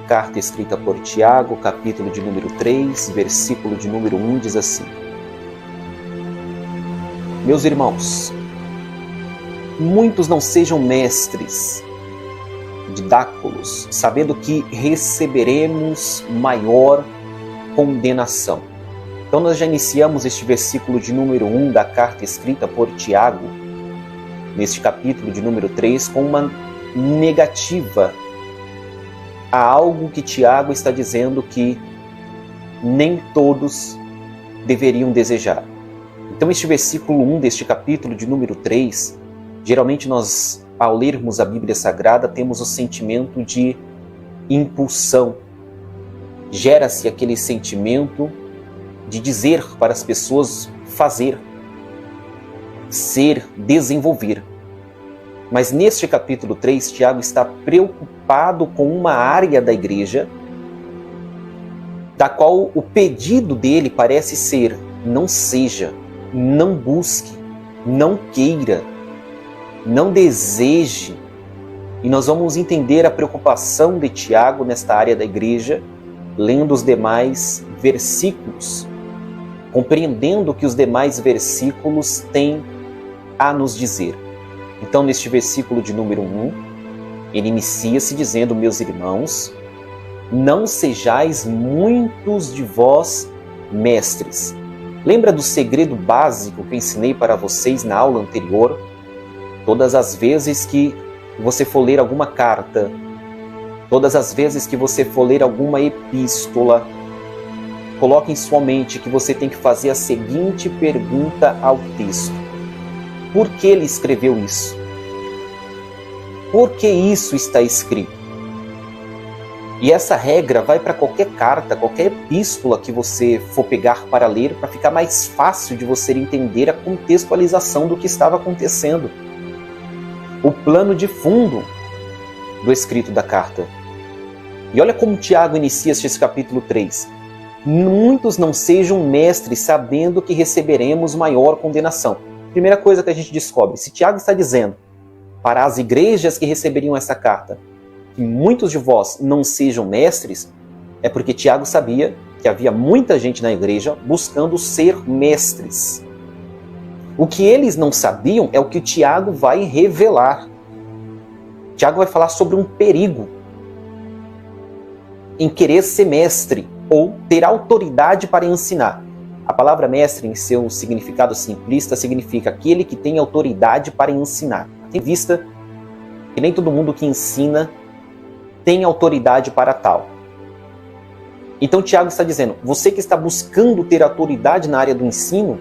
carta escrita por Tiago, capítulo de número 3, versículo de número 1, diz assim: Meus irmãos, muitos não sejam mestres, didáculos, sabendo que receberemos maior condenação. Então nós já iniciamos este versículo de número 1 da carta escrita por Tiago, neste capítulo de número 3, com uma negativa a algo que Tiago está dizendo que nem todos deveriam desejar. Então este versículo 1 deste capítulo de número 3, geralmente nós, ao lermos a Bíblia Sagrada, temos o sentimento de impulsão. Gera-se aquele sentimento de dizer para as pessoas fazer, ser, desenvolver. Mas neste capítulo 3, Tiago está preocupado com uma área da igreja da qual o pedido dele parece ser: não seja, não busque, não queira, não deseje. E nós vamos entender a preocupação de Tiago nesta área da igreja, lendo os demais versículos, compreendendo o que os demais versículos têm a nos dizer. Então, neste versículo de número 1, ele inicia-se dizendo: meus irmãos, não sejais muitos de vós mestres. Lembra do segredo básico que eu ensinei para vocês na aula anterior? Todas as vezes que você for ler alguma carta, todas as vezes que você for ler alguma epístola, coloque em sua mente que você tem que fazer a seguinte pergunta ao texto: por que ele escreveu isso? Por que isso está escrito? E essa regra vai para qualquer carta, qualquer epístola que você for pegar para ler, para ficar mais fácil de você entender a contextualização do que estava acontecendo. O plano de fundo do escrito da carta. E olha como Tiago inicia este capítulo 3. Muitos não sejam mestres, sabendo que receberemos maior condenação. Primeira coisa que a gente descobre: se Tiago está dizendo para as igrejas que receberiam essa carta que muitos de vós não sejam mestres, é porque Tiago sabia que havia muita gente na igreja buscando ser mestres. O que eles não sabiam é o que Tiago vai revelar. Tiago vai falar sobre um perigo em querer ser mestre ou ter autoridade para ensinar. A palavra mestre, em seu significado simplista, significa aquele que tem autoridade para ensinar. Tem vista que nem todo mundo que ensina tem autoridade para tal. Então Tiago está dizendo: você que está buscando ter autoridade na área do ensino,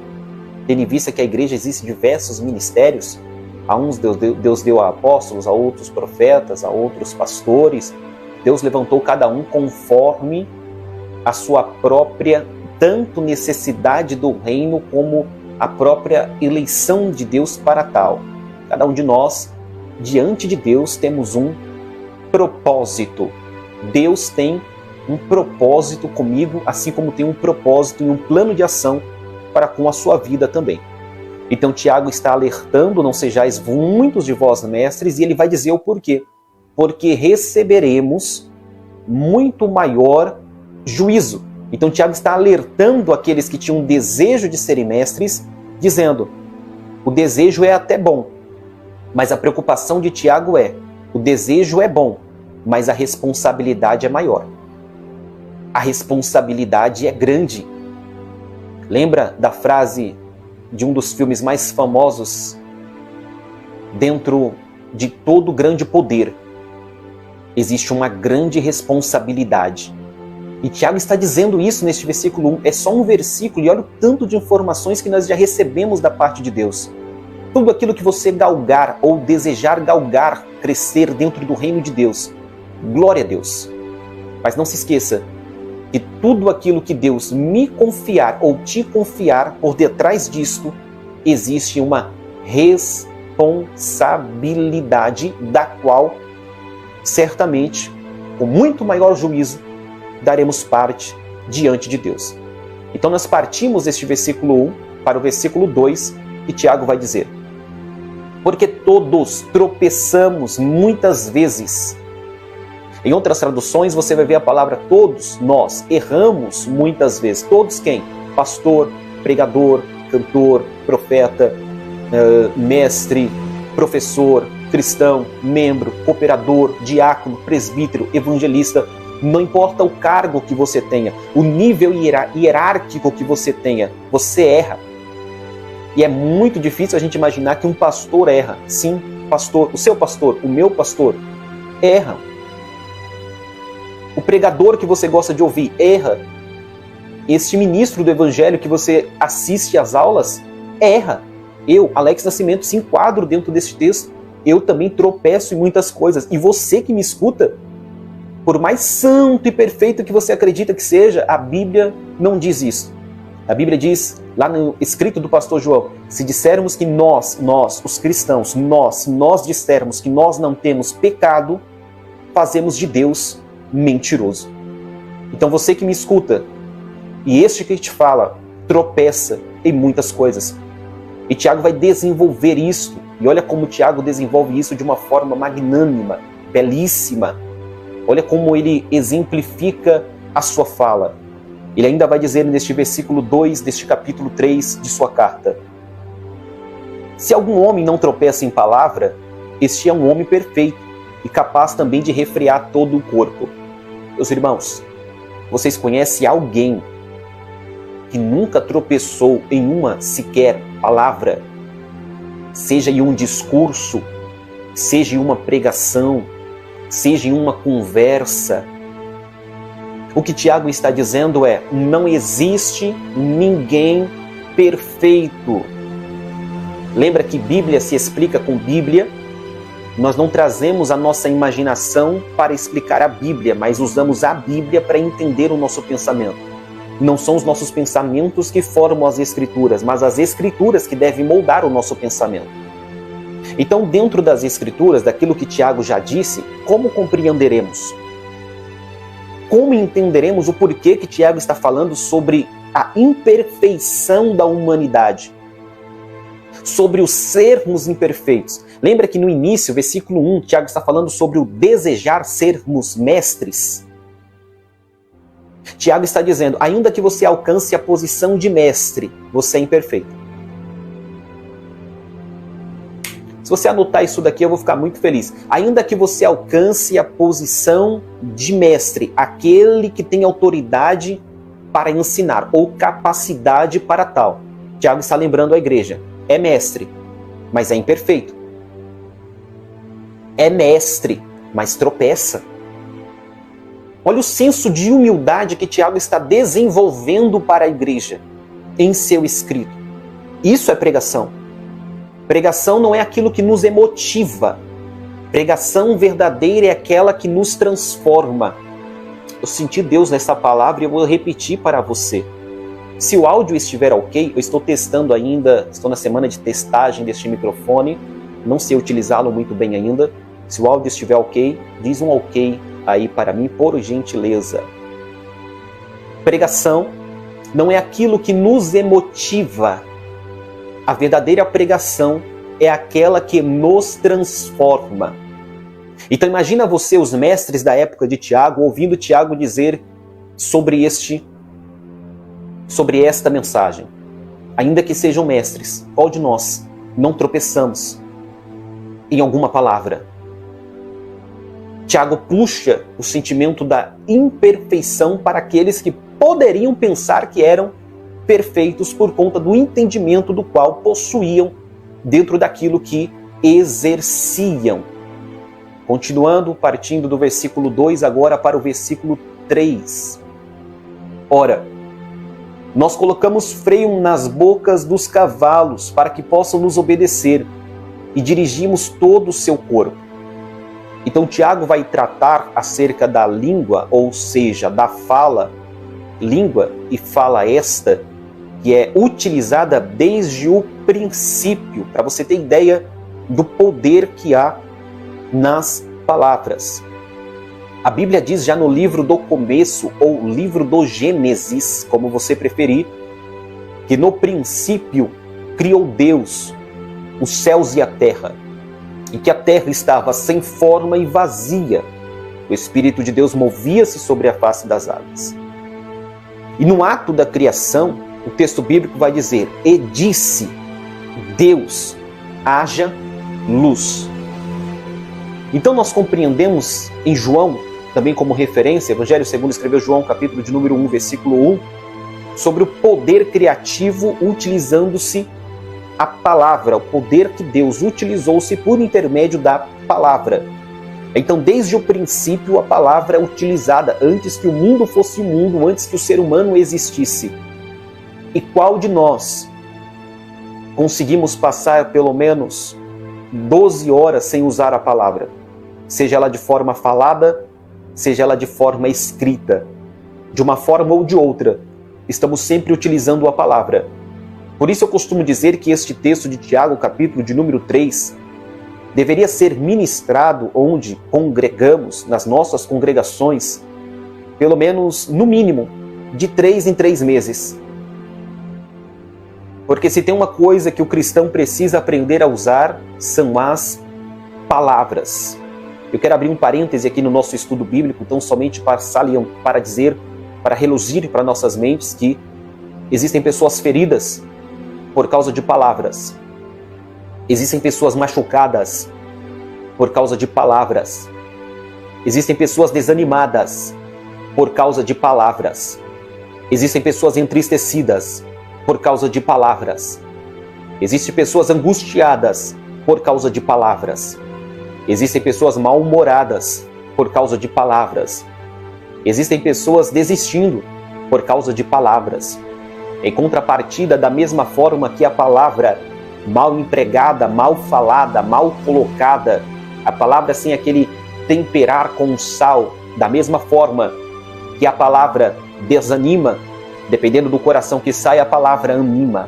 tendo em vista que a igreja existe diversos ministérios, a uns Deus deu a apóstolos, a outros profetas, a outros pastores. Deus levantou cada um conforme a sua própria tanto necessidade do reino como a própria eleição de Deus para tal. Cada um de nós, diante de Deus, temos um propósito. Deus tem um propósito comigo, assim como tem um propósito e um plano de ação para com a sua vida também. Então Tiago está alertando: não sejais muitos de vós mestres, e ele vai dizer o porquê. Porque receberemos muito maior juízo. Então Tiago está alertando aqueles que tinham desejo de serem mestres, dizendo: o desejo é até bom, mas a preocupação de Tiago é: o desejo é bom, mas a responsabilidade é maior. A responsabilidade é grande. Lembra da frase de um dos filmes mais famosos dentro de todo grande poder? Existe uma grande responsabilidade. E Tiago está dizendo isso neste versículo 1. É só um versículo e olha o tanto de informações que nós já recebemos da parte de Deus. Tudo aquilo que você galgar ou desejar galgar, crescer dentro do reino de Deus, glória a Deus. Mas não se esqueça que tudo aquilo que Deus me confiar ou te confiar, por detrás disto, existe uma responsabilidade da qual, certamente, com muito maior juízo, daremos parte diante de Deus. Então nós partimos deste versículo 1 para o versículo 2, que Tiago vai dizer: porque todos tropeçamos muitas vezes. Em outras traduções você vai ver a palavra todos nós erramos muitas vezes. Todos quem? Pastor, pregador, cantor, profeta, mestre, professor, cristão, membro, cooperador, diácono, presbítero, evangelista. Não importa o cargo que você tenha, o nível hierárquico que você tenha, você erra. E é muito difícil a gente imaginar que um pastor erra. Sim, pastor, o seu pastor, o meu pastor, erra. O pregador que você gosta de ouvir, erra. Este ministro do evangelho que você assiste às aulas, erra. Eu, Alex Nascimento, se enquadro dentro desse texto. Eu também tropeço em muitas coisas. E você que me escuta, por mais santo e perfeito que você acredita que seja, a Bíblia não diz isso. A Bíblia diz, lá no escrito do pastor João, se dissermos que nós, os cristãos, nós dissermos que nós não temos pecado, fazemos de Deus mentiroso. Então você que me escuta, e este que te fala, tropeça em muitas coisas. E Tiago vai desenvolver isso. E olha como Tiago desenvolve isso de uma forma magnânima, belíssima. Olha como ele exemplifica a sua fala. Ele ainda vai dizer neste versículo 2 deste capítulo 3 de sua carta: se algum homem não tropeça em palavra, este é um homem perfeito e capaz também de refrear todo o corpo. Meus irmãos, vocês conhecem alguém que nunca tropeçou em uma sequer palavra? Seja em um discurso, seja em uma pregação, seja em uma conversa. O que Tiago está dizendo é: não existe ninguém perfeito. Lembra que Bíblia se explica com Bíblia? Nós não trazemos a nossa imaginação para explicar a Bíblia, mas usamos a Bíblia para entender o nosso pensamento. Não são os nossos pensamentos que formam as Escrituras, mas as Escrituras que devem moldar o nosso pensamento. Então, dentro das Escrituras, daquilo que Tiago já disse, como compreenderemos? Como entenderemos o porquê que Tiago está falando sobre a imperfeição da humanidade? Sobre os sermos imperfeitos. Lembra que no início, versículo 1, Tiago está falando sobre o desejar sermos mestres? Tiago está dizendo, ainda que você alcance a posição de mestre, você é imperfeito. Se você anotar isso daqui, eu vou ficar muito feliz. Ainda que você alcance a posição de mestre, aquele que tem autoridade para ensinar, ou capacidade para tal. Tiago está lembrando a igreja. É mestre, mas é imperfeito. É mestre, mas tropeça. Olha o senso de humildade que Tiago está desenvolvendo para a igreja em seu escrito. Isso é pregação. Pregação não é aquilo que nos emotiva. Pregação verdadeira é aquela que nos transforma. Eu senti Deus nessa palavra e eu vou repetir para você. Se o áudio estiver ok, eu estou testando ainda, estou na semana de testagem deste microfone, não sei utilizá-lo muito bem ainda. Se o áudio estiver ok, diz um ok aí para mim, por gentileza. Pregação não é aquilo que nos emotiva. A verdadeira pregação é aquela que nos transforma. Então imagina você, os mestres da época de Tiago, ouvindo Tiago dizer sobre esta mensagem. Ainda que sejam mestres, qual de nós não tropeçamos em alguma palavra? Tiago puxa o sentimento da imperfeição para aqueles que poderiam pensar que eram perfeitos por conta do entendimento do qual possuíam dentro daquilo que exerciam. Continuando, partindo do versículo 2 agora para o versículo 3. Ora, nós colocamos freio nas bocas dos cavalos para que possam nos obedecer e dirigimos todo o seu corpo. Então Tiago vai tratar acerca da língua, ou seja, da fala, língua e fala esta, que é utilizada desde o princípio, para você ter ideia do poder que há nas palavras. A Bíblia diz já no livro do começo, ou livro do Gênesis, como você preferir, que no princípio criou Deus os céus e a terra, e que a terra estava sem forma e vazia. O Espírito de Deus movia-se sobre a face das águas. E no ato da criação, o texto bíblico vai dizer: e disse Deus, haja luz. Então nós compreendemos em João, também como referência, Evangelho segundo escreveu João, capítulo de número 1, versículo 1, sobre o poder criativo utilizando-se a palavra, o poder que Deus utilizou-se por intermédio da palavra. Então, desde o princípio, a palavra é utilizada antes que o mundo fosse o mundo, antes que o ser humano existisse. E qual de nós conseguimos passar pelo menos 12 horas sem usar a palavra? Seja ela de forma falada, seja ela de forma escrita. De uma forma ou de outra, estamos sempre utilizando a palavra. Por isso eu costumo dizer que este texto de Tiago, capítulo de número 3, deveria ser ministrado onde congregamos, nas nossas congregações, pelo menos, no mínimo, de 3 em 3 meses. Porque se tem uma coisa que o cristão precisa aprender a usar, são as palavras. Eu quero abrir um parêntese aqui no nosso estudo bíblico, então somente para dizer, para reluzir para nossas mentes que existem pessoas feridas por causa de palavras. Existem pessoas machucadas por causa de palavras. Existem pessoas desanimadas por causa de palavras. Existem pessoas entristecidas por causa de palavras. Existem pessoas angustiadas por causa de palavras. Existem pessoas mal-humoradas por causa de palavras. Existem pessoas desistindo por causa de palavras. Em contrapartida, da mesma forma que a palavra mal empregada, mal falada, mal colocada, a palavra sem aquele temperar com sal, da mesma forma que a palavra desanima, dependendo do coração que sai, a palavra anima.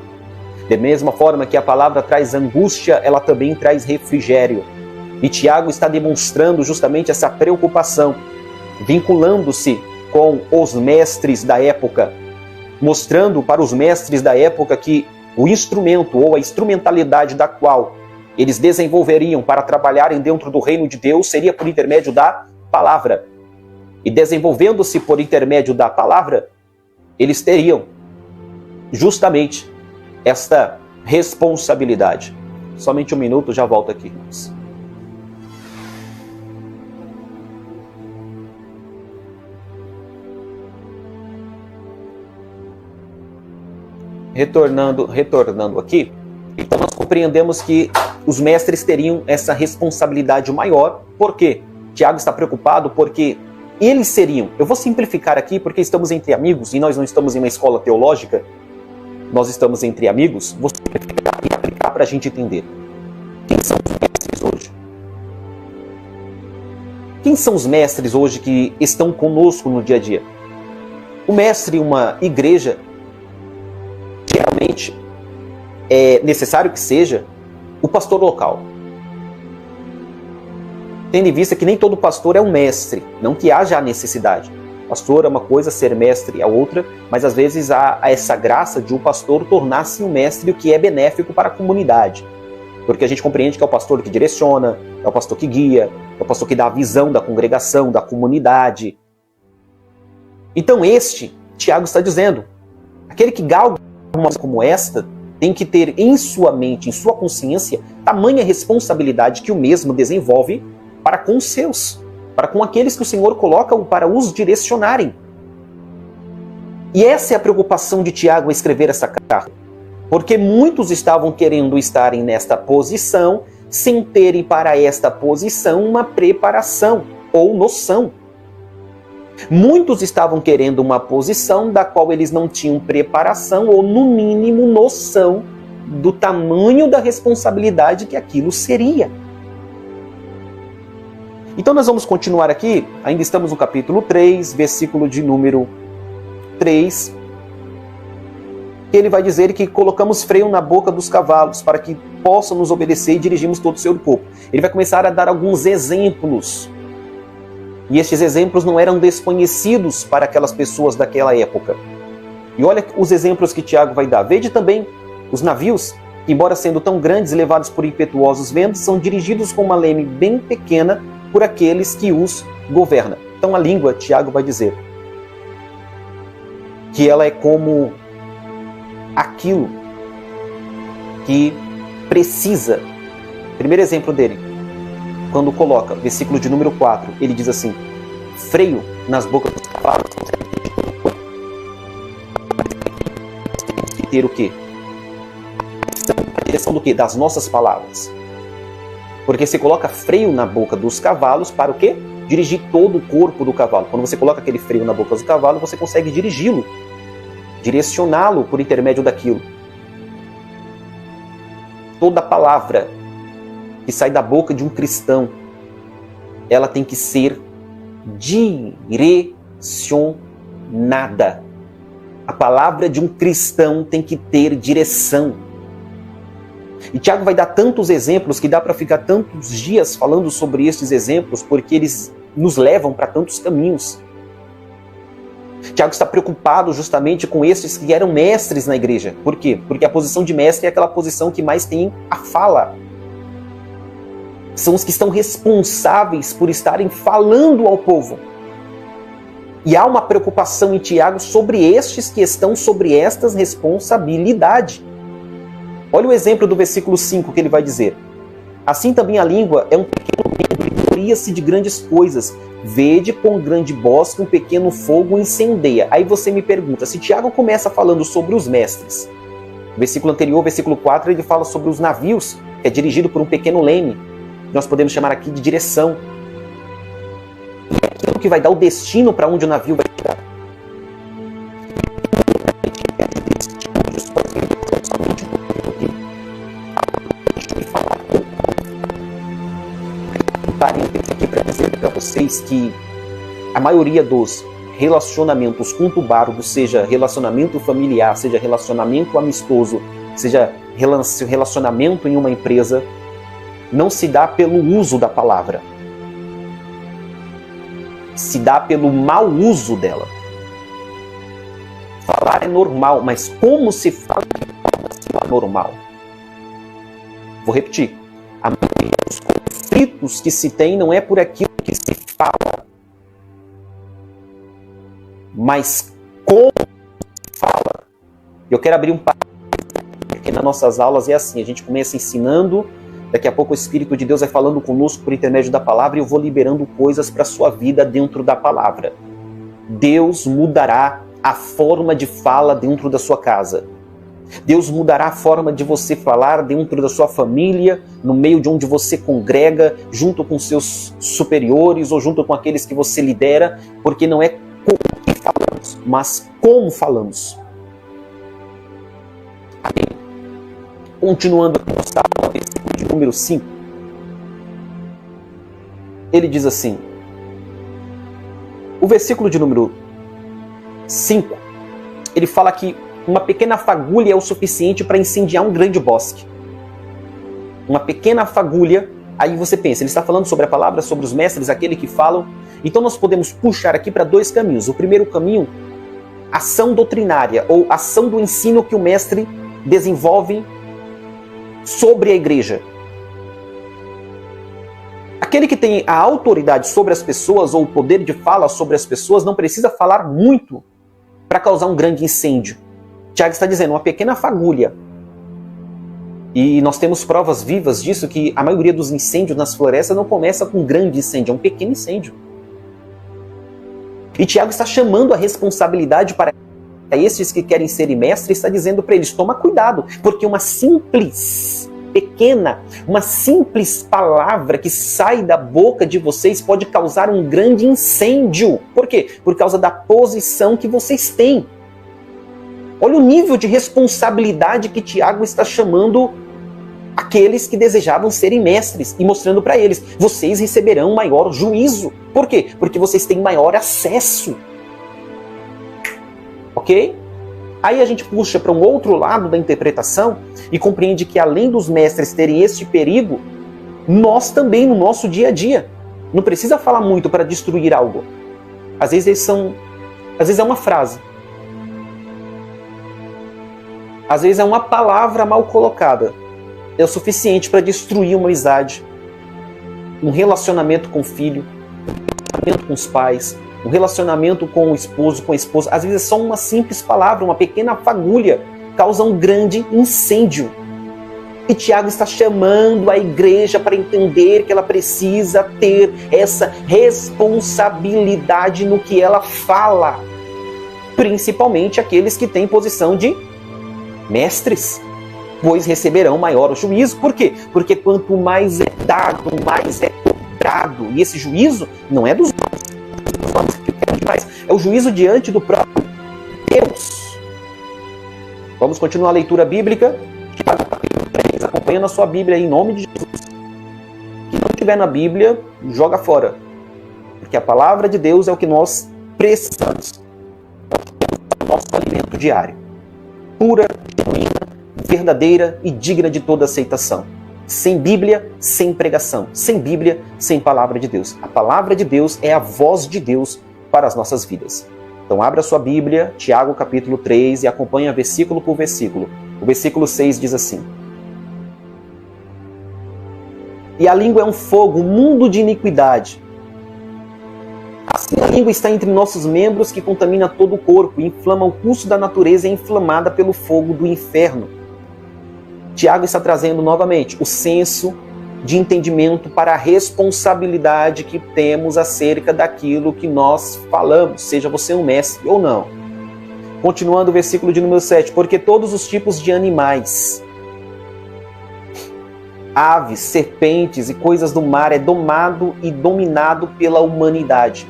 Da mesma forma que a palavra traz angústia, ela também traz refrigério. E Tiago está demonstrando justamente essa preocupação, vinculando-se com os mestres da época, mostrando para os mestres da época que o instrumento ou a instrumentalidade da qual eles desenvolveriam para trabalharem dentro do reino de Deus seria por intermédio da palavra. E desenvolvendo-se por intermédio da palavra, eles teriam justamente esta responsabilidade. Somente um minuto, já volto aqui, irmãos. Retornando aqui, então nós compreendemos que os mestres teriam essa responsabilidade maior. Por quê? Tiago está preocupado porque eles seriam, eu vou simplificar aqui porque estamos entre amigos e nós não estamos em uma escola teológica, nós estamos entre amigos, vou simplificar e aplicar para a gente entender. Quem são os mestres hoje? Quem são os mestres hoje que estão conosco no dia a dia? O mestre em uma igreja, geralmente, é necessário que seja o pastor local. Tendo em vista que nem todo pastor é um mestre, não que haja a necessidade. Pastor é uma coisa, ser mestre é outra, mas às vezes há essa graça de o pastor tornar-se um mestre, o que é benéfico para a comunidade. Porque a gente compreende que é o pastor que direciona, é o pastor que guia, é o pastor que dá a visão da congregação, da comunidade. Então Tiago está dizendo, aquele que galga uma coisa como esta, tem que ter em sua mente, em sua consciência, tamanha responsabilidade que o mesmo desenvolve para com os seus, para com aqueles que o Senhor coloca para os direcionarem. E essa é a preocupação de Tiago em escrever essa carta, porque muitos estavam querendo estarem nesta posição, sem terem para esta posição uma preparação ou noção. Muitos estavam querendo uma posição da qual eles não tinham preparação ou, no mínimo, noção do tamanho da responsabilidade que aquilo seria. Então nós vamos continuar aqui, ainda estamos no capítulo 3, versículo de número 3, que ele vai dizer que colocamos freio na boca dos cavalos para que possam nos obedecer e dirigimos todo o seu corpo. Ele vai começar a dar alguns exemplos. E estes exemplos não eram desconhecidos para aquelas pessoas daquela época. E olha os exemplos que Tiago vai dar. Vede também os navios, que embora sendo tão grandes e levados por impetuosos ventos, são dirigidos com uma leme bem pequena por aqueles que os governam. Então a língua, Tiago vai dizer, que ela é como aquilo que precisa. Primeiro exemplo dele, quando coloca, versículo de número 4, ele diz assim, freio nas bocas dos cavalos. Tem que ter o quê? A direção do quê? Das nossas palavras. Porque você coloca freio na boca dos cavalos para o quê? Dirigir todo o corpo do cavalo. Quando você coloca aquele freio na boca do cavalo, você consegue dirigi-lo, direcioná-lo por intermédio daquilo. Toda palavra que sai da boca de um cristão, ela tem que ser direcionada. A palavra de um cristão tem que ter direção. E Tiago vai dar tantos exemplos que dá para ficar tantos dias falando sobre esses exemplos, porque eles nos levam para tantos caminhos. Tiago está preocupado justamente com esses que eram mestres na igreja. Por quê? Porque a posição de mestre é aquela posição que mais tem a fala. São os que estão responsáveis por estarem falando ao povo. E há uma preocupação em Tiago sobre estes que estão sobre estas responsabilidades. Olha o exemplo do versículo 5 que ele vai dizer. Assim também a língua é um pequeno membro e gloria-se de grandes coisas. Vede com grande voz que um pequeno fogo incendeia. Aí você me pergunta, se Tiago começa falando sobre os mestres, no versículo anterior, versículo 4, ele fala sobre os navios, que é dirigido por um pequeno leme. Nós podemos chamar aqui de direção. E é aquilo que vai dar o destino para onde o navio vai chegar. Parênteses aqui para dizer para vocês que a maioria dos relacionamentos conturbados, seja relacionamento familiar, seja relacionamento amistoso, seja relacionamento em uma empresa, não se dá pelo uso da palavra. Se dá pelo mau uso dela. Falar é normal, mas como se fala é normal. Vou repetir. A maioria dos conflitos que se tem não é por aquilo que se fala, mas como se fala. Eu quero abrir um parênteses, porque nas nossas aulas é assim, a gente começa ensinando, daqui a pouco o Espírito de Deus vai falando conosco por intermédio da palavra e eu vou liberando coisas para a sua vida dentro da palavra. Deus mudará a forma de fala dentro da sua casa. Deus mudará a forma de você falar dentro da sua família, no meio de onde você congrega, junto com seus superiores ou junto com aqueles que você lidera, porque não é como que falamos, mas como falamos. Amém. Continuando aqui no Salmo, versículo de número 5, ele diz assim, o versículo de número 5, ele fala que uma pequena fagulha é o suficiente para incendiar um grande bosque. Uma pequena fagulha, aí você pensa, ele está falando sobre a palavra, sobre os mestres, aquele que falam. Então nós podemos puxar aqui para dois caminhos. O primeiro caminho, ação doutrinária, ou ação do ensino que o mestre desenvolve sobre a igreja. Aquele que tem a autoridade sobre as pessoas, ou o poder de fala sobre as pessoas, não precisa falar muito para causar um grande incêndio. Tiago está dizendo, uma pequena fagulha. E nós temos provas vivas disso, que a maioria dos incêndios nas florestas não começa com um grande incêndio, é um pequeno incêndio. E Tiago está chamando a responsabilidade para esses que querem ser mestres, está dizendo para eles, toma cuidado, porque uma simples, pequena, uma simples palavra que sai da boca de vocês pode causar um grande incêndio. Por quê? Por causa da posição que vocês têm. Olha o nível de responsabilidade que Tiago está chamando aqueles que desejavam serem mestres e mostrando para eles, vocês receberão maior juízo. Por quê? Porque vocês têm maior acesso. Ok? Aí a gente puxa para um outro lado da interpretação e compreende que além dos mestres terem este perigo, nós também no nosso dia a dia. Não precisa falar muito para destruir algo. Às vezes é uma frase. Às vezes é uma palavra mal colocada. É o suficiente para destruir uma amizade. um relacionamento com o filho, um relacionamento com os pais, um relacionamento com o esposo, com a esposa. Às vezes é só uma simples palavra, uma pequena fagulha, causa um grande incêndio. E Tiago está chamando a igreja para entender que ela precisa ter essa responsabilidade no que ela fala. Principalmente aqueles que têm posição de mestres, pois receberão maior o juízo. Por quê? Porque quanto mais é dado, mais é cobrado. E esse juízo não é dos homens, é o juízo diante do próprio Deus. Vamos continuar a leitura bíblica. Tiago capítulo 3, acompanhando a sua Bíblia aí, em nome de Jesus. Quem não tiver na Bíblia, joga fora. Porque a palavra de Deus é o que nós precisamos. É o nosso alimento diário. Pura, genuína, verdadeira e digna de toda aceitação. Sem Bíblia, sem pregação. Sem Bíblia, sem palavra de Deus. A palavra de Deus é a voz de Deus para as nossas vidas. Então abra sua Bíblia, Tiago capítulo 3, e acompanha versículo por versículo. O versículo 6 diz assim: E a língua é um fogo, um mundo de iniquidade. Assim a língua está entre nossos membros, que contamina todo o corpo, e inflama o curso da natureza, e é inflamada pelo fogo do inferno. Tiago está trazendo novamente o senso de entendimento para a responsabilidade que temos acerca daquilo que nós falamos, seja você um mestre ou não. Continuando o versículo de número 7, porque todos os tipos de animais, aves, serpentes e coisas do mar é domado e dominado pela humanidade.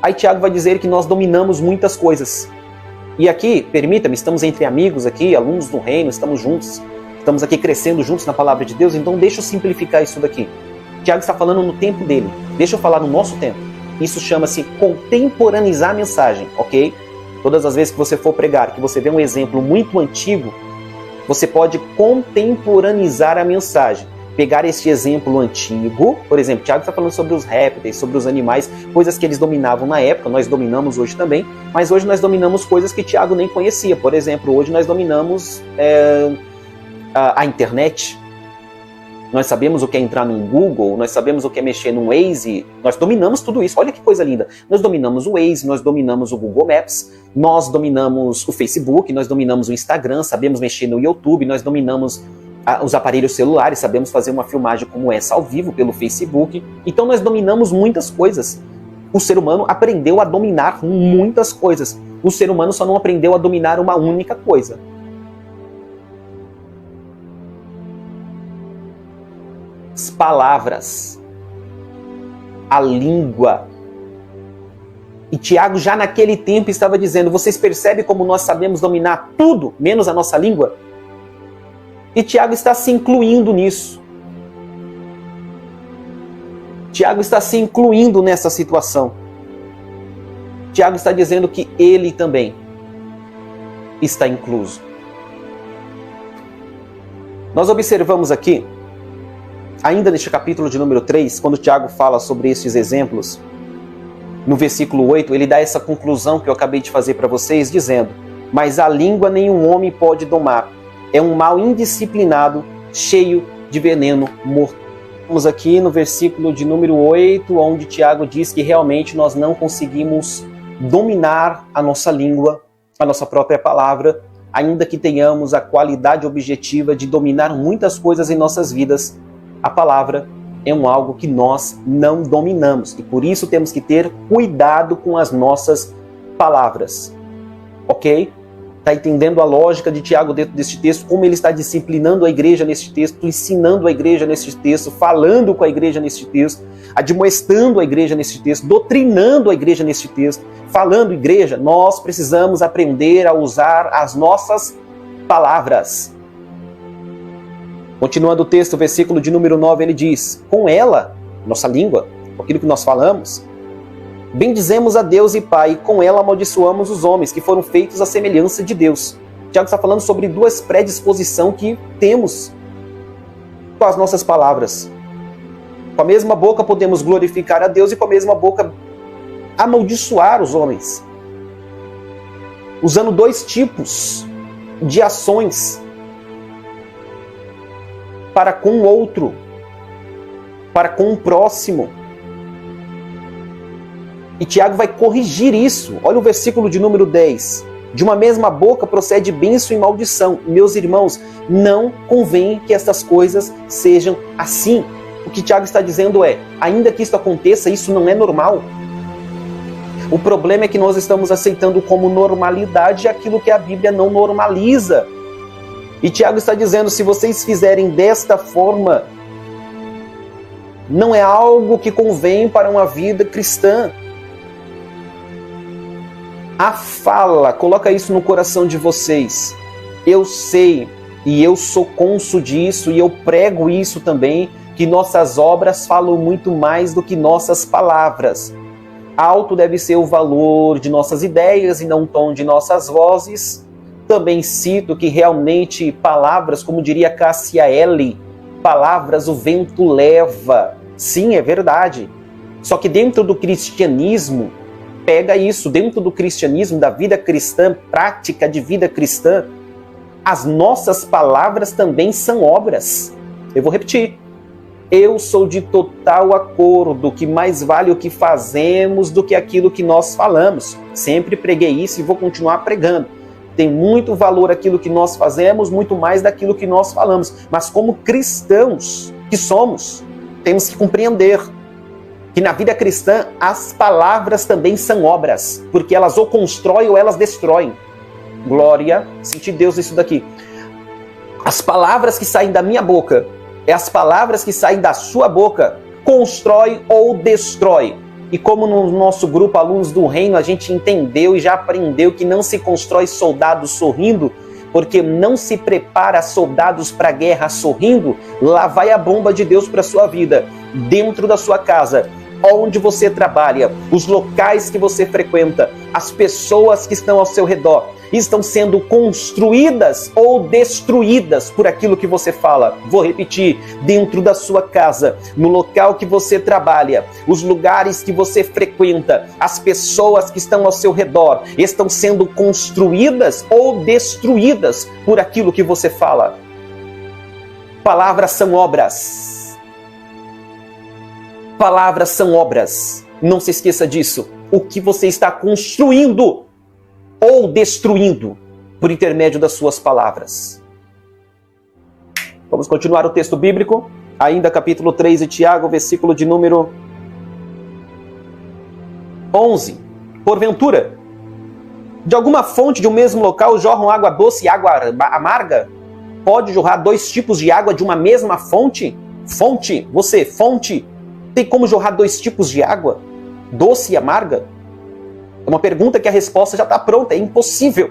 Aí Tiago vai dizer que nós dominamos muitas coisas. E aqui, permita-me, estamos entre amigos aqui, alunos do reino, estamos juntos, estamos aqui crescendo juntos na palavra de Deus, então deixa eu simplificar isso daqui. Tiago está falando no tempo dele, deixa eu falar no nosso tempo. Isso chama-se contemporaneizar a mensagem, ok? Todas as vezes que você for pregar, que você vê um exemplo muito antigo, você pode contemporaneizar a mensagem. Pegar este exemplo antigo, por exemplo, Tiago está falando sobre os répteis, sobre os animais, coisas que eles dominavam na época, nós dominamos hoje também, mas hoje nós dominamos coisas que Tiago nem conhecia. Por exemplo, hoje nós dominamos a internet, nós sabemos o que é entrar no Google, nós sabemos o que é mexer no Waze, nós dominamos tudo isso. Olha que coisa linda. Nós dominamos o Waze, nós dominamos o Google Maps, nós dominamos o Facebook, nós dominamos o Instagram, sabemos mexer no YouTube, nós dominamos os aparelhos celulares, sabemos fazer uma filmagem como essa ao vivo pelo Facebook. Então nós dominamos muitas coisas. O ser humano aprendeu a dominar muitas coisas. O ser humano só não aprendeu a dominar uma única coisa. As palavras, a língua. E Tiago já naquele tempo estava dizendo, vocês percebem como nós sabemos dominar tudo, menos a nossa língua? E Tiago está se incluindo nisso. Tiago está se incluindo nessa situação. Tiago está dizendo que ele também está incluso. Nós observamos aqui, ainda neste capítulo de número 3, quando Tiago fala sobre esses exemplos, no versículo 8, ele dá essa conclusão que eu acabei de fazer para vocês, dizendo, mas a língua nenhum homem pode domar, é um mal indisciplinado, cheio de veneno mortal. Vamos aqui no versículo de número 8, onde Tiago diz que realmente nós não conseguimos dominar a nossa língua, a nossa própria palavra, ainda que tenhamos a qualidade objetiva de dominar muitas coisas em nossas vidas. A palavra é algo que nós não dominamos e por isso temos que ter cuidado com as nossas palavras. Ok? Está entendendo a lógica de Tiago dentro deste texto, como ele está disciplinando a igreja neste texto, ensinando a igreja neste texto, falando com a igreja neste texto, admoestando a igreja neste texto, doutrinando a igreja neste texto, falando, igreja, nós precisamos aprender a usar as nossas palavras. Continuando o texto, o versículo de número 9, ele diz, com ela, nossa língua, aquilo que nós falamos, bendizemos a Deus e Pai, e com ela amaldiçoamos os homens, que foram feitos à semelhança de Deus. Tiago está falando sobre duas predisposições que temos com as nossas palavras. Com a mesma boca podemos glorificar a Deus e com a mesma boca amaldiçoar os homens. Usando dois tipos de ações para com o outro. para com o próximo. E Tiago vai corrigir isso. Olha o versículo de número 10. De uma mesma boca procede bênção e maldição. Meus irmãos, não convém que estas coisas sejam assim. O que Tiago está dizendo é, ainda que isso aconteça, isso não é normal. O problema é que nós estamos aceitando como normalidade aquilo que a Bíblia não normaliza. E Tiago está dizendo, se vocês fizerem desta forma, não é algo que convém para uma vida cristã. A fala, coloca isso no coração de vocês. Eu sei, e eu sou cônsul disso, e eu prego isso também, que nossas obras falam muito mais do que nossas palavras. Alto deve ser o valor de nossas ideias e não o tom de nossas vozes. Também cito que realmente palavras, como diria Cássia L., palavras o vento leva. Sim, é verdade. Só que dentro do cristianismo, pega isso, dentro do cristianismo, da vida cristã, prática de vida cristã, as nossas palavras também são obras. Eu vou repetir. Eu sou de total acordo que mais vale o que fazemos do que aquilo que nós falamos. Sempre preguei isso e vou continuar pregando. Tem muito valor aquilo que nós fazemos, muito mais daquilo que nós falamos. Mas como cristãos que somos, temos que compreender que na vida cristã as palavras também são obras, porque elas ou constroem ou elas destroem. Glória, senti Deus nisso daqui. As palavras que saem da minha boca, as palavras que saem da sua boca, constrói ou destrói. E como no nosso grupo Alunos do Reino, a gente entendeu e já aprendeu que não se constrói soldados sorrindo, porque não se prepara soldados para a guerra sorrindo, lá vai a bomba de Deus para a sua vida, dentro da sua casa, onde você trabalha, os locais que você frequenta, as pessoas que estão ao seu redor, estão sendo construídas ou destruídas por aquilo que você fala. Vou repetir, dentro da sua casa, no local que você trabalha, os lugares que você frequenta, as pessoas que estão ao seu redor, estão sendo construídas ou destruídas por aquilo que você fala. Palavras são obras. Palavras são obras. Não se esqueça disso. O que você está construindo ou destruindo por intermédio das suas palavras. Vamos continuar o texto bíblico, ainda capítulo 3 de Tiago, versículo de número 11. Porventura, de alguma fonte de um mesmo local jorram água doce e água amarga? Pode jorrar dois tipos de água de uma mesma fonte? Fonte, você, fonte, tem como jorrar dois tipos de água? Doce e amarga? É uma pergunta que a resposta já está pronta, é impossível.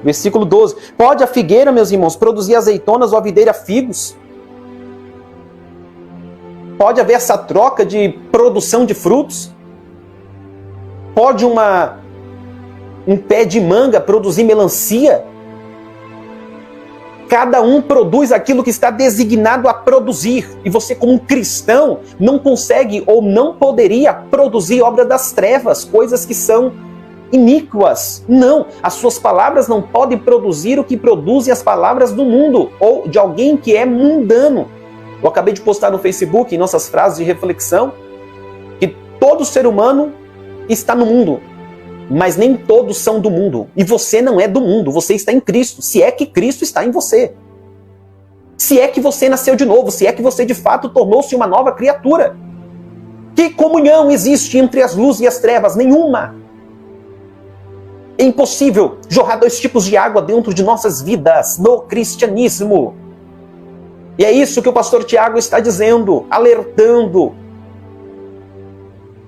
Versículo 12. Pode a figueira, meus irmãos, produzir azeitonas ou a videira figos? Pode haver essa troca de produção de frutos? Pode um pé de manga produzir melancia? Cada um produz aquilo que está designado a produzir. E você, como um cristão, não consegue ou não poderia produzir obra das trevas, coisas que são iníquas. Não, as suas palavras não podem produzir o que produzem as palavras do mundo ou de alguém que é mundano. Eu acabei de postar no Facebook, em nossas frases de reflexão, que todo ser humano está no mundo, mas nem todos são do mundo. E você não é do mundo, você está em Cristo. Se é que Cristo está em você. Se é que você nasceu de novo, se é que você de fato tornou-se uma nova criatura. Que comunhão existe entre as luzes e as trevas? Nenhuma. É impossível jorrar dois tipos de água dentro de nossas vidas no cristianismo. E é isso que o pastor Tiago está dizendo, alertando,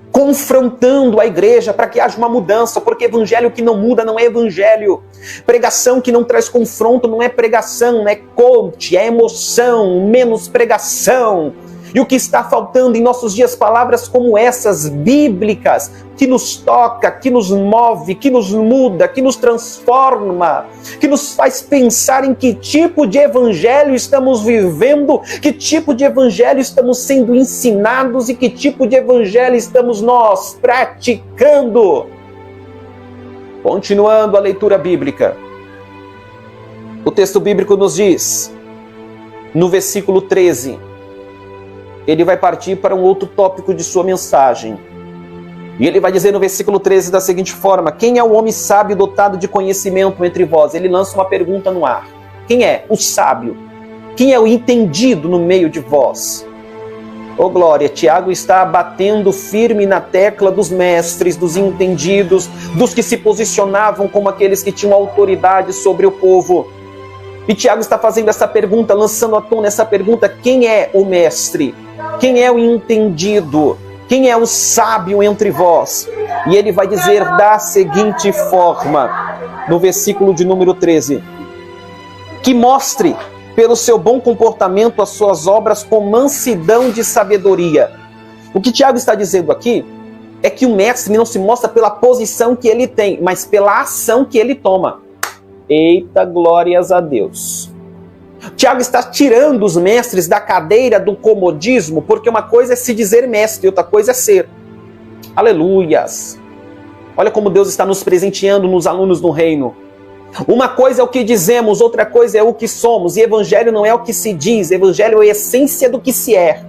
confrontando a igreja para que haja uma mudança, porque evangelho que não muda não é evangelho. Pregação que não traz confronto não é pregação, é coach, é emoção, menos pregação. E o que está faltando em nossos dias, palavras como essas, bíblicas, que nos toca, que nos move, que nos muda, que nos transforma, que nos faz pensar em que tipo de evangelho estamos vivendo, que tipo de evangelho estamos sendo ensinados e que tipo de evangelho estamos nós praticando. Continuando a leitura bíblica, o texto bíblico nos diz, no versículo 13, ele vai partir para um outro tópico de sua mensagem. E ele vai dizer no versículo 13 da seguinte forma: quem é o homem sábio dotado de conhecimento entre vós? Ele lança uma pergunta no ar. Quem é o sábio? Quem é o entendido no meio de vós? Oh glória, Tiago está batendo firme na tecla dos mestres, dos entendidos, dos que se posicionavam como aqueles que tinham autoridade sobre o povo. E Tiago está fazendo essa pergunta, lançando à tona essa pergunta: quem é o mestre? Quem é o entendido? Quem é o sábio entre vós? E ele vai dizer da seguinte forma, no versículo de número 13: que mostre pelo seu bom comportamento as suas obras com mansidão de sabedoria. O que Tiago está dizendo aqui é que o mestre não se mostra pela posição que ele tem, mas pela ação que ele toma. Eita, glórias a Deus. Tiago está tirando os mestres da cadeira do comodismo, porque uma coisa é se dizer mestre, outra coisa é ser. Aleluias. Olha como Deus está nos presenteando nos alunos do reino. Uma coisa é o que dizemos, outra coisa é o que somos. E evangelho não é o que se diz, evangelho é a essência do que se é.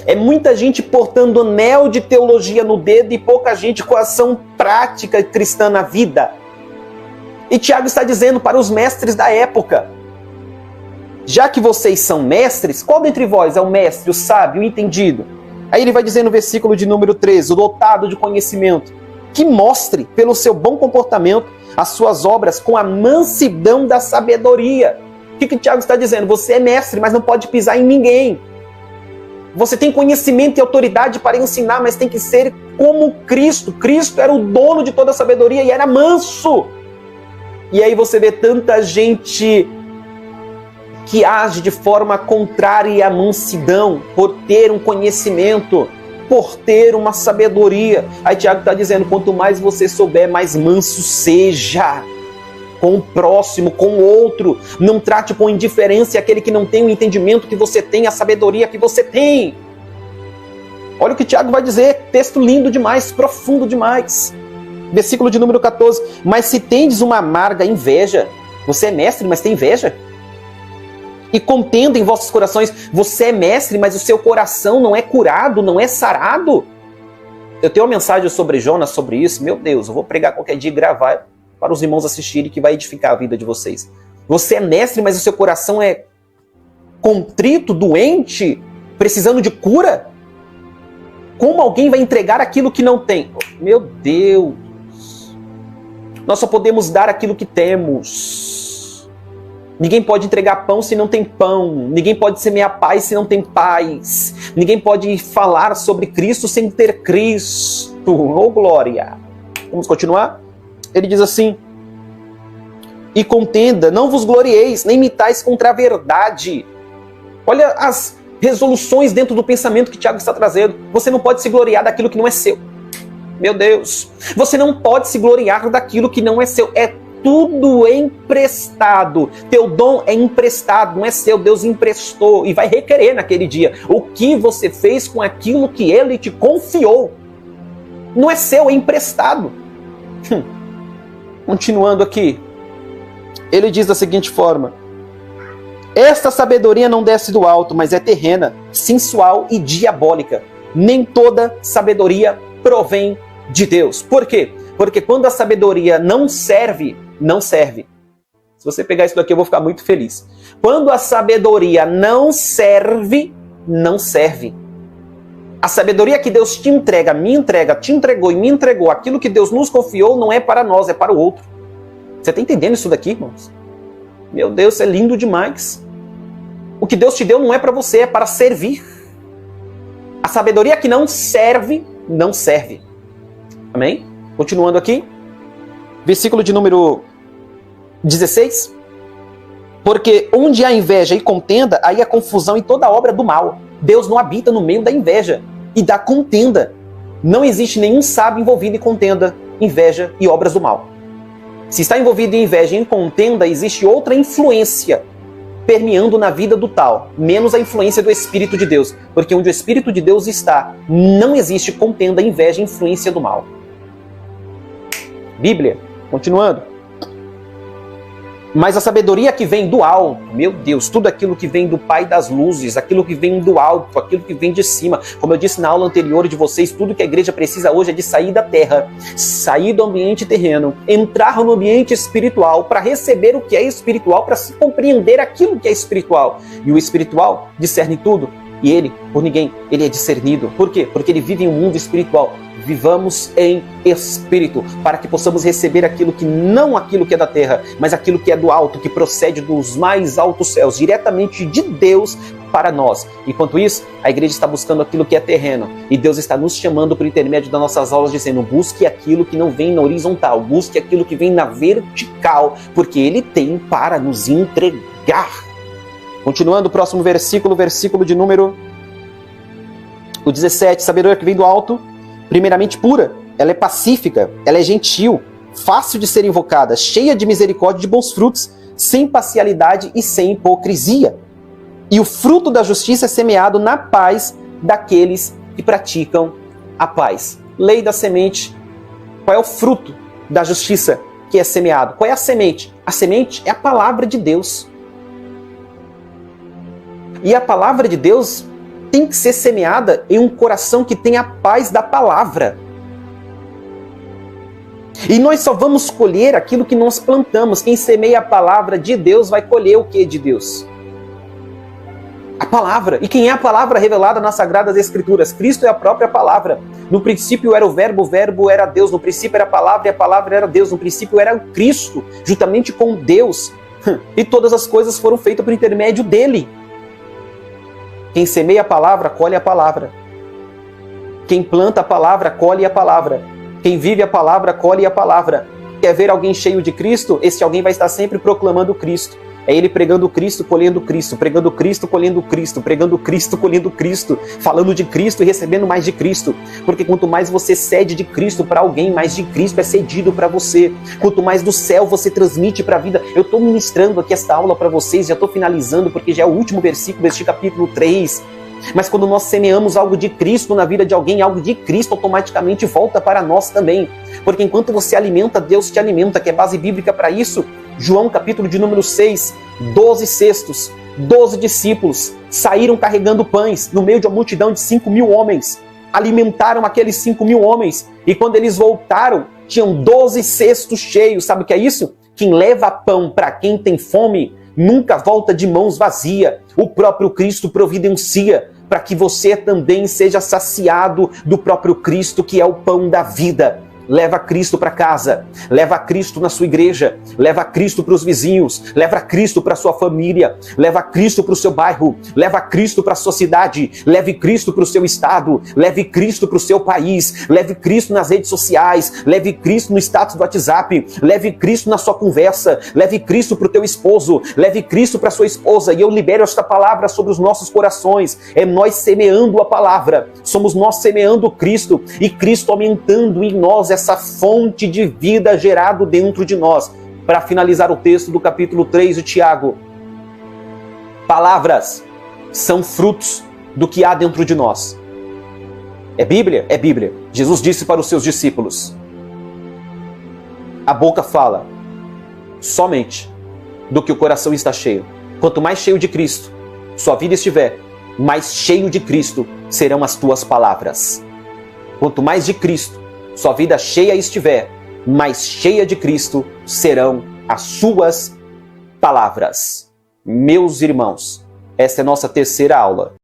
É muita gente portando anel de teologia no dedo e pouca gente com ação prática cristã na vida. E Tiago está dizendo para os mestres da época: já que vocês são mestres, qual dentre vós é o mestre, o sábio, o entendido? Aí ele vai dizer no versículo de número 13, o dotado de conhecimento, que mostre pelo seu bom comportamento as suas obras com a mansidão da sabedoria. O que Tiago está dizendo? Você é mestre, mas não pode pisar em ninguém. Você tem conhecimento e autoridade para ensinar, mas tem que ser como Cristo. Cristo era o dono de toda a sabedoria e era manso. E aí você vê tanta gente que age de forma contrária à mansidão, por ter um conhecimento, por ter uma sabedoria. Aí Tiago está dizendo: quanto mais você souber, mais manso seja com o próximo, com o outro. Não trate com indiferença aquele que não tem o entendimento que você tem, a sabedoria que você tem. Olha o que Tiago vai dizer, texto lindo demais, profundo demais. Versículo de número 14: mas se tendes uma amarga inveja, você é mestre, mas tem inveja? E contenda em vossos corações, você é mestre, mas o seu coração não é curado, não é sarado? Eu tenho uma mensagem sobre Jonas, sobre isso. Meu Deus, eu vou pregar qualquer dia e gravar para os irmãos assistirem, que vai edificar a vida de vocês. Você é mestre, mas o seu coração é contrito, doente, precisando de cura? Como alguém vai entregar aquilo que não tem? Meu Deus! Nós só podemos dar aquilo que temos. Ninguém pode entregar pão se não tem pão. Ninguém pode semear paz se não tem paz. Ninguém pode falar sobre Cristo sem ter Cristo. Oh, glória! Vamos continuar? Ele diz assim: e contenda, não vos glorieis, nem mitais contra a verdade. Olha as resoluções dentro do pensamento que Tiago está trazendo. Você não pode se gloriar daquilo que não é seu. Meu Deus! Você não pode se gloriar daquilo que não é seu. É tudo emprestado. Teu dom é emprestado, não é seu. Deus emprestou e vai requerer naquele dia o que você fez com aquilo que Ele te confiou. Não é seu, é emprestado. Continuando aqui, ele diz da seguinte forma: esta sabedoria não desce do alto, mas é terrena, sensual e diabólica. Nem toda sabedoria provém de Deus. Por quê? Porque quando a sabedoria não serve, não serve. Se você pegar isso daqui, eu vou ficar muito feliz. Quando a sabedoria não serve, não serve. A sabedoria que Deus te entrega, me entrega, te entregou e me entregou, aquilo que Deus nos confiou não é para nós, é para o outro. Você está entendendo isso daqui, irmãos? Meu Deus, isso é lindo demais. O que Deus te deu não é para você, é para servir. A sabedoria que não serve, não serve. Amém? Continuando aqui, versículo de número 16. Porque onde há inveja e contenda, aí há confusão e toda obra do mal. Deus não habita no meio da inveja e da contenda. Não existe nenhum sábio envolvido em contenda, inveja e obras do mal. Se está envolvido em inveja e em contenda, existe outra influência permeando na vida do tal, menos a influência do Espírito de Deus. Porque onde o Espírito de Deus está, não existe contenda, inveja e influência do mal. Bíblia, continuando. Mas a sabedoria que vem do alto, meu Deus, tudo aquilo que vem do Pai das luzes, aquilo que vem do alto, aquilo que vem de cima. Como eu disse na aula anterior de vocês, tudo que a igreja precisa hoje é de sair da terra, sair do ambiente terreno, entrar no ambiente espiritual para receber o que é espiritual, para se compreender aquilo que é espiritual. E o espiritual discerne tudo. E ele, por ninguém, ele é discernido. Por quê? Porque ele vive em um mundo espiritual. Vivamos em espírito, para que possamos receber aquilo que não aquilo que é da terra, mas aquilo que é do alto, que procede dos mais altos céus, diretamente de Deus para nós. Enquanto isso, a igreja está buscando aquilo que é terreno, e Deus está nos chamando por intermédio das nossas aulas, dizendo: busque aquilo que não vem na horizontal, busque aquilo que vem na vertical, porque Ele tem para nos entregar. Continuando o próximo versículo, versículo de número 17, sabedoria que vem do alto, primeiramente pura, ela é pacífica, ela é gentil, fácil de ser invocada, cheia de misericórdia e de bons frutos, sem parcialidade e sem hipocrisia. E o fruto da justiça é semeado na paz daqueles que praticam a paz. Lei da semente. Qual é o fruto da justiça que é semeado? Qual é a semente? A semente é a palavra de Deus. E a palavra de Deus tem que ser semeada em um coração que tem a paz da palavra. E nós só vamos colher aquilo que nós plantamos. Quem semeia a palavra de Deus vai colher o que de Deus? A palavra. E quem é a palavra revelada nas Sagradas Escrituras? Cristo é a própria palavra. No princípio era o verbo era Deus. No princípio era a palavra e a palavra era Deus. No princípio era o Cristo, juntamente com Deus. E todas as coisas foram feitas por intermédio dele. Quem semeia a palavra, colhe a palavra. Quem planta a palavra, colhe a palavra. Quem vive a palavra, colhe a palavra. Quer ver alguém cheio de Cristo? Esse alguém vai estar sempre proclamando Cristo. É ele pregando Cristo, colhendo Cristo, pregando Cristo, colhendo Cristo, pregando Cristo, colhendo Cristo, falando de Cristo e recebendo mais de Cristo. Porque quanto mais você cede de Cristo para alguém, mais de Cristo é cedido para você. Quanto mais do céu você transmite para a vida. Eu estou ministrando aqui esta aula para vocês, já estou finalizando, porque já é o último versículo deste capítulo 3. Mas quando nós semeamos algo de Cristo na vida de alguém, algo de Cristo automaticamente volta para nós também. Porque enquanto você alimenta, Deus te alimenta, que é base bíblica para isso. João capítulo de número 6, 12 cestos, 12 discípulos saíram carregando pães no meio de uma multidão de 5.000 homens. Alimentaram aqueles 5.000 homens e quando eles voltaram, tinham 12 cestos cheios. Sabe o que é isso? Quem leva pão para quem tem fome nunca volta de mãos vazias. O próprio Cristo providencia para que você também seja saciado do próprio Cristo, que é o pão da vida. Leva Cristo para casa, leva Cristo na sua igreja, leva Cristo para os vizinhos, leva Cristo para a sua família, leva Cristo para o seu bairro, leva Cristo para a sua cidade, leve Cristo para o seu estado, leve Cristo para o seu país, leve Cristo nas redes sociais, leve Cristo no status do WhatsApp, leve Cristo na sua conversa, leve Cristo para o teu esposo, leve Cristo para a sua esposa. E eu libero esta palavra sobre os nossos corações. É nós semeando a palavra, somos nós semeando Cristo e Cristo aumentando em nós essa fonte de vida gerado dentro de nós. Para finalizar o texto do capítulo 3 de Tiago, palavras são frutos do que há dentro de nós. É Bíblia? É Bíblia. Jesus disse para os seus discípulos: a boca fala somente do que o coração está cheio. Quanto mais cheio de Cristo sua vida estiver, mais cheio de Cristo serão as tuas palavras. Quanto mais de Cristo sua vida cheia estiver, mais cheia de Cristo serão as suas palavras. Meus irmãos, esta é a nossa terceira aula